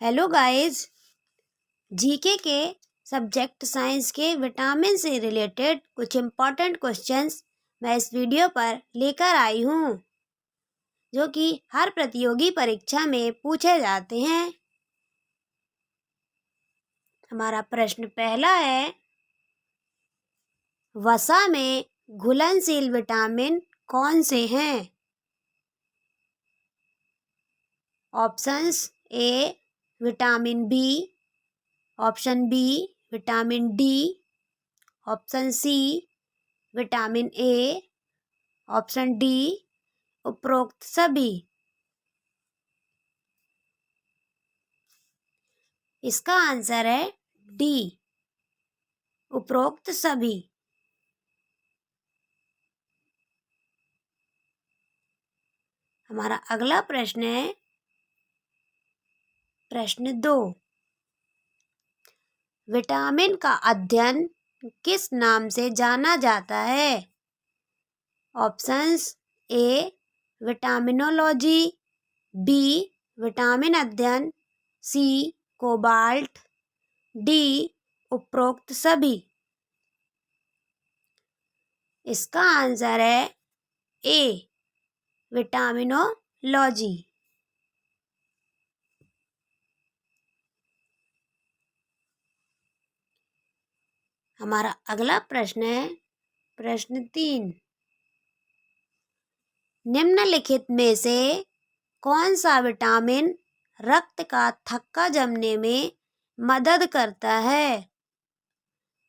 Hello guys. GK के subject science के vitamin से रिलेटेड कुछ इम्पोर्टेंट क्वेश्चंस मैं इस वीडियो पर लेकर आई हूँ, जो कि हर प्रतियोगी परीक्षा में पूछे जाते हैं। हमारा प्रश्न पहला है, वसा में घुलनशील विटामिन कौन से हैं? Options A vitamin B, option B vitamin D, option C vitamin A, option D उपरोक्त सभी। इसका आंसर है डी, उपरोक्त सभी। हमारा अगला प्रश्न है प्रश्न 2, विटामिन का अध्ययन किस नाम से जाना जाता है? ऑप्शंस ए विटामिनोलॉजी, बी विटामिन अध्ययन, सी कोबाल्ट, डी उपरोक्त सभी। इसका आंसर है ए विटामिनोलॉजी। हमारा अगला प्रश्न है प्रश्न 3, निम्नलिखित में से कौन सा विटामिन रक्त का थक्का जमने में मदद करता है?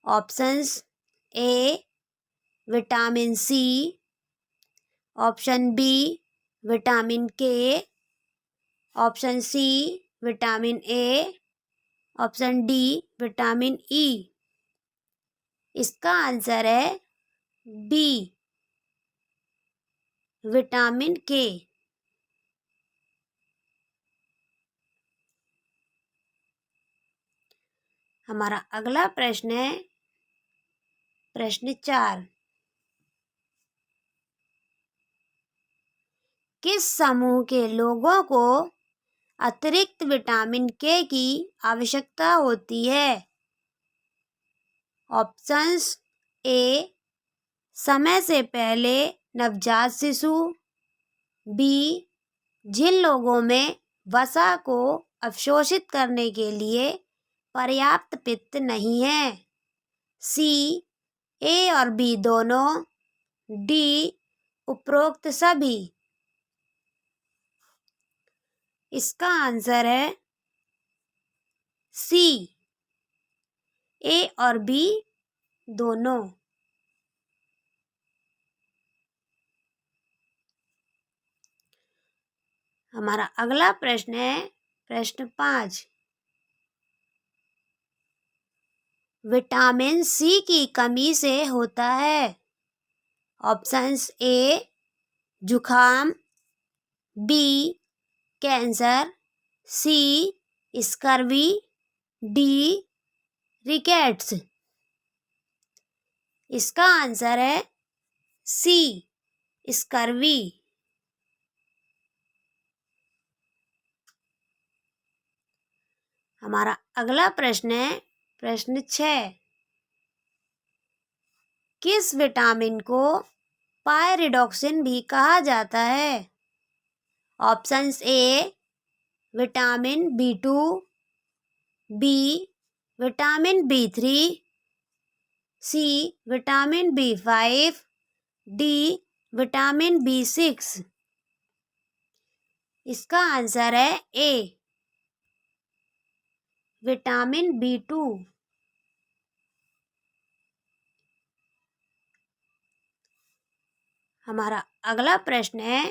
Options A vitamin C, option B vitamin K, option C vitamin A, option D vitamin E. इसका आंसर है बी विटामिन के। हमारा अगला प्रश्न है प्रश्न 4, किस समूह के लोगों को अतिरिक्त विटामिन के की आवश्यकता होती है? ऑप्शंस ए समय से पहले नवजात शिशु, बी जिन लोगों में वसा को अवशोषित करने के लिए पर्याप्त पित्त नहीं है, सी ए और बी दोनों, डी उपरोक्त सभी। इसका आंसर है सी ए और बी दोनों। हमारा अगला प्रश्न है प्रश्न 5, विटामिन सी की कमी से होता है? ऑप्शंस ए जुखाम, B cancer, C scurvy, D rickets. इसका आंसर है सी स्कर्वी। हमारा अगला प्रश्न है प्रश्न 6, किस विटामिन को पायरिडॉक्सिन भी कहा जाता है? Options A vitamin बी2, B vitamin B3, C vitamin B5, D vitamin B6. इसका आंसर है ए विटामिन बी2। हमारा अगला प्रश्न है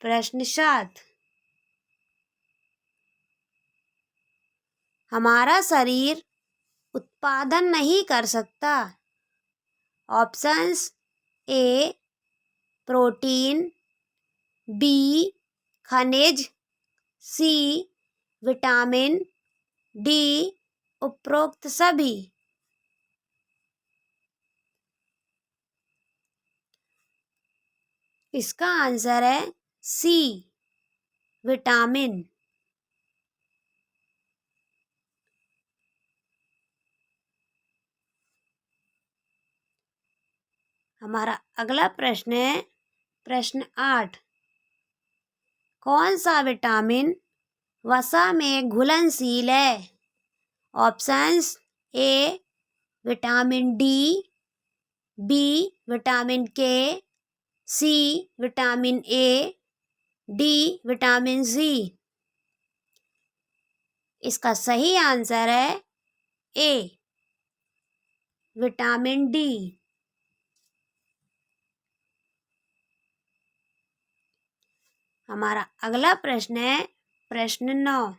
प्रश्न 7, हमारा शरीर उत्पादन नहीं कर सकता? ऑप्शंस ए प्रोटीन, बी खनिज, सी विटामिन, डी उपरोक्त सभी। इसका आंसर है सी विटामिन। हमारा अगला प्रश्न है प्रश्न 8। कौन सा विटामिन वसा में घुलनशील है? Options A vitamin D, B vitamin K, C vitamin A, D vitamin C. इसका सही आंसर है ए विटामिन डी। हमारा अगला प्रश्न है प्रश्न 9।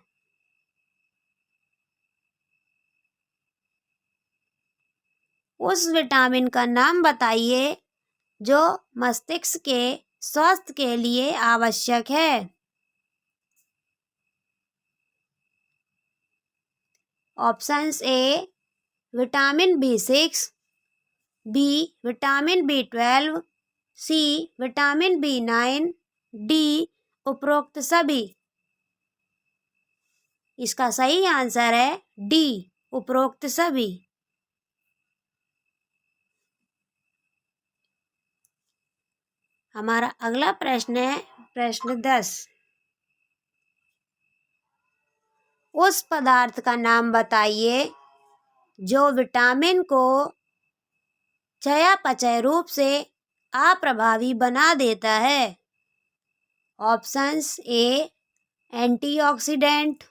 उस विटामिन का नाम बताइए जो मस्तिष्क के स्वास्थ्य के लिए आवश्यक है। Options A vitamin B6, B vitamin B12, C vitamin B9, D उपरोक्त सभी। इसका सही आंसर है डी उपरोक्त सभी। हमारा अगला प्रश्न है प्रश्न 10। उस पदार्थ का नाम बताइए जो विटामिन को चयापचय रूप से अप्रभावी बना देता है। Options A antioxidant,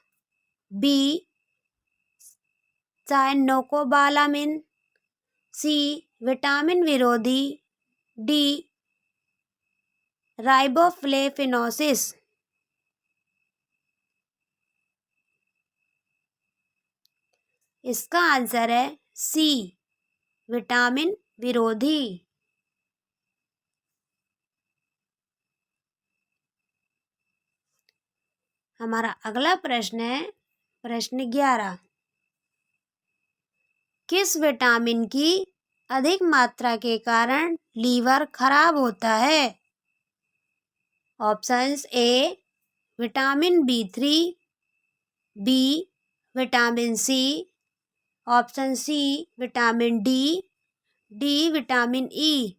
B cyanocobalamin, C vitamin विरोधी, डी राइबोफ्लेविनोसिस। इसका आंसर है सी विटामिन विरोधी। हमारा अगला प्रश्न है प्रश्न 11। किस विटामिन की अधिक मात्रा के कारण लीवर खराब होता है? Options A vitamin B3, B vitamin C, option C vitamin D, D vitamin E.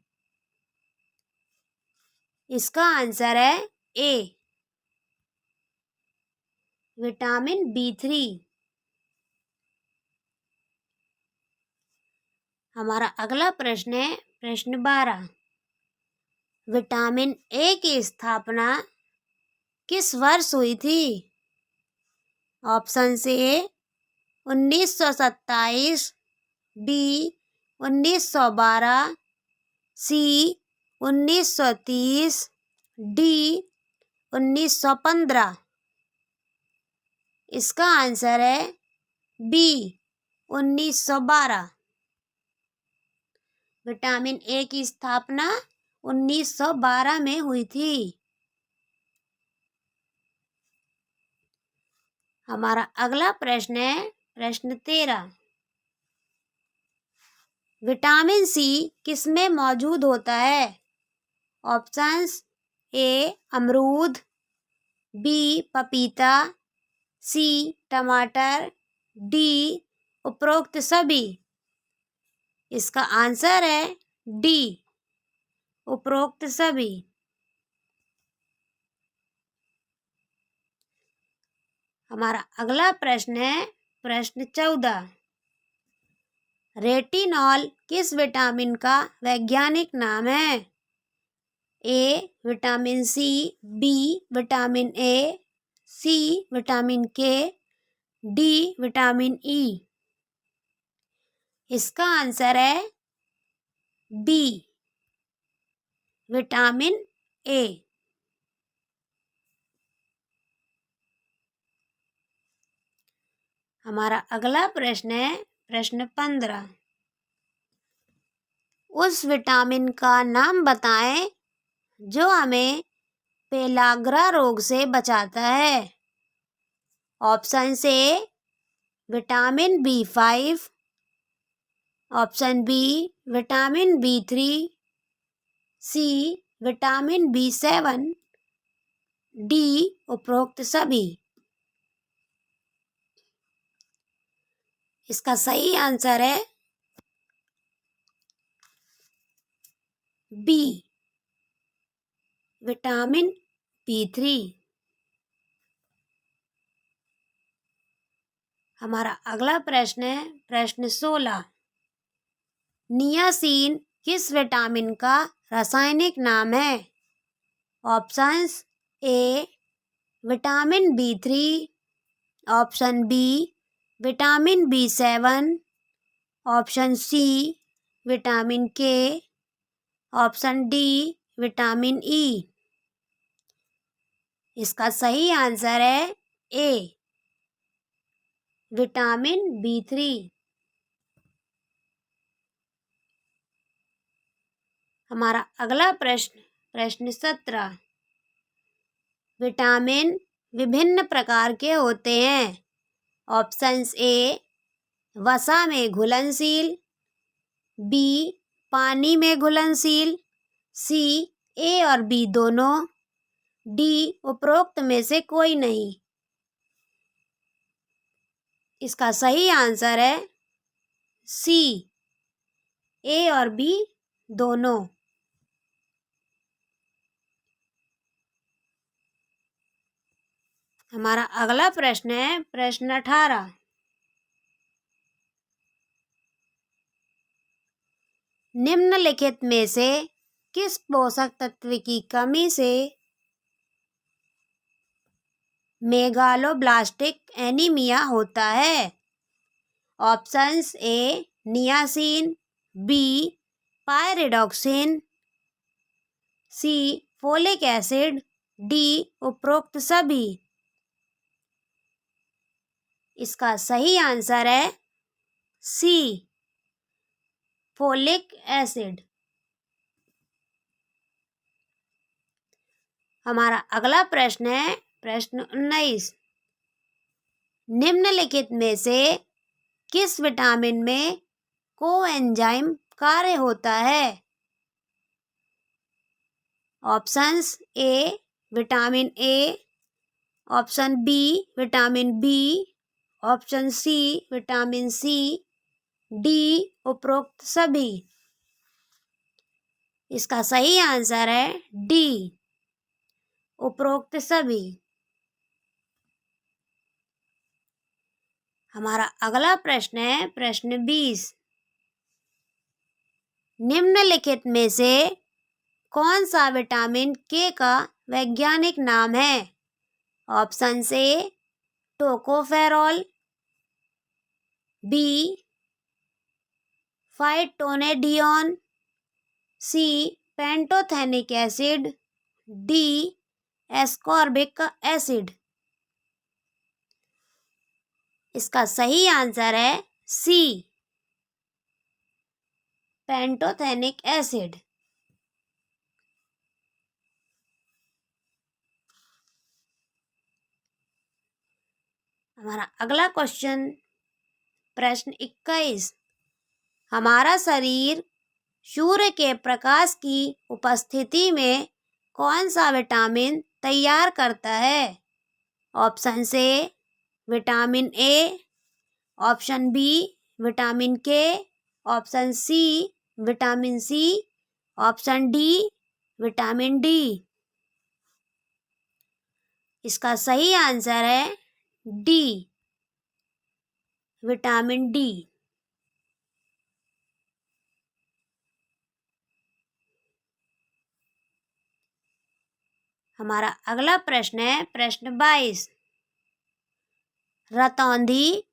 इसका आंसर है ए विटामिन B3। हमारा अगला प्रश्न है प्रश्न 12। विटामिन ए की स्थापना किस वर्ष हुई थी? Option A 1927, B 1912, C 1930, D 1915। इसका आंसर है बी 1912। विटामिन ए की स्थापना 1912 में हुई थी। हमारा अगला प्रश्न है प्रश्न 13। विटामिन सी किसमें मौजूद होता है? ऑप्शंस ए अमरूद, बी पपीता, सी टमाटर, डी उपरोक्त सभी। इसका आंसर है डी उपरोक्त सभी। हमारा अगला प्रश्न है प्रश्न 14। रेटिनॉल किस विटामिन का वैज्ञानिक नाम है? A vitamin C, B vitamin A, C vitamin K, D vitamin E. इसका आंसर है बी विटामिन ए। हमारा अगला प्रश्न है प्रश्न 15। उस विटामिन का नाम बताएं जो हमें पेलाग्रा रोग से बचाता है। Option A vitamin B5, option B vitamin B3, C vitamin B7, D उपरोक्त सभी। इसका सही आंसर है बी विटामिन B3। हमारा अगला प्रश्न है प्रश्न 16। नियासिन किस विटामिन का रासायनिक नाम है? Options A vitamin B3, option B vitamin B7, option C vitamin K, option D vitamin E. इसका सही आंसर है ए विटामिन B3। हमारा अगला प्रश्न प्रश्न 17। विटामिन विभिन्न प्रकार के होते हैं। ऑप्शंस ए वसा में घुलनशील, बी पानी में घुलनशील, सी ए और बी दोनों, डी उपरोक्त में से कोई नहीं। इसका सही आंसर है सी ए और बी दोनों। हमारा अगला प्रश्न है प्रश्न 18। निम्नलिखित में से किस पोषक तत्व की कमी से मेगालोब्लास्टिक एनीमिया होता है? Options A niacin, B pyridoxine, C folic acid, D उपरोक्त सभी। इसका सही आंसर है सी फोलिक एसिड। हमारा अगला प्रश्न है प्रश्न 19। निम्नलिखित में से किस विटामिन में कोएंजाइम कार्य होता है? Options A vitamin A, option B vitamin B, option C vitamin C, D उपरोक्त सभी। इसका सही आंसर है डी उपरोक्त सभी। हमारा अगला प्रश्न है प्रश्न 20। निम्नलिखित में से कौन सा विटामिन के का वैज्ञानिक नाम है? Option A tocopherol, B phytonadione, C pantothenic acid, D ascorbic acid. इसका सही आंसर है सी पेंटोथेनिक एसिड। हमारा अगला क्वेश्चन प्रश्न 21। हमारा शरीर सूर्य के प्रकाश की उपस्थिति में कौन सा विटामिन तैयार करता है? Option A vitamin A, option B vitamin K, option C vitamin C, option D vitamin D. इसका सही आंसर है डी विटामिन डी। हमारा अगला प्रश्न है प्रश्न 22। रतौंधी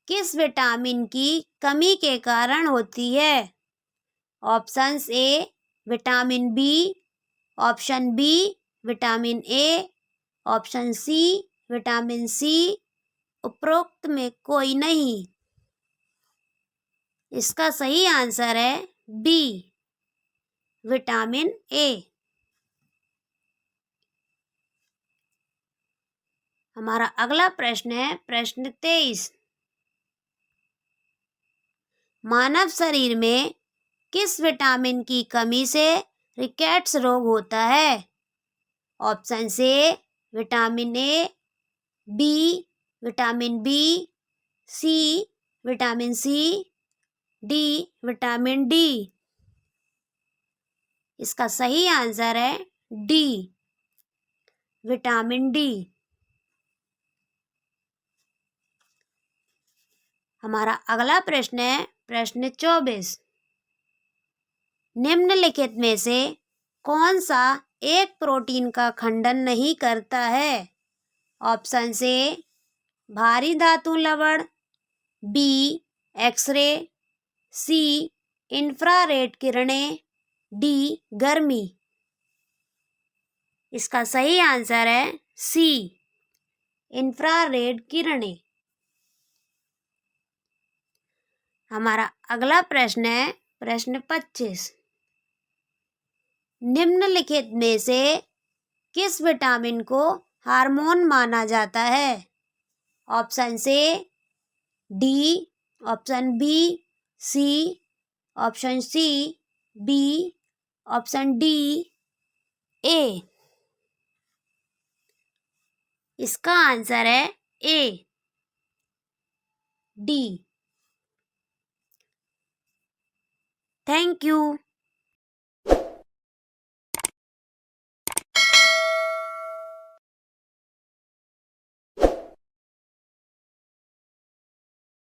किस विटामिन की कमी के कारण होती है? Options A vitamin B, option B vitamin A, option C vitamin C, उपरोक्त में कोई नहीं। इसका सही आंसर है बी विटामिन ए। हमारा अगला प्रश्न है प्रश्न 23। मानव शरीर में किस विटामिन की कमी से रिकेट्स रोग होता है? Option A vitamin A, B vitamin B, C vitamin C, D vitamin D. इसका सही आंसर है डी, विटामिन डी। हमारा अगला प्रश्न है प्रश्न 24। निम्नलिखित में से कौन सा एक प्रोटीन का खंडन नहीं करता है? ऑप्शन से भारी धातु लवण, बी एक्सरे, सी इंफ्रारेड किरणें, डी गर्मी। इसका सही आंसर है सी, इंफ्रारेड किरणें। हमारा अगला प्रश्न है प्रश्न 25। निम्नलिखित में से किस विटामिन को हार्मोन माना जाता है? ऑप्शन से D, option B C, option C B, option D A. इसका आंसर है ए, डी। Thank you.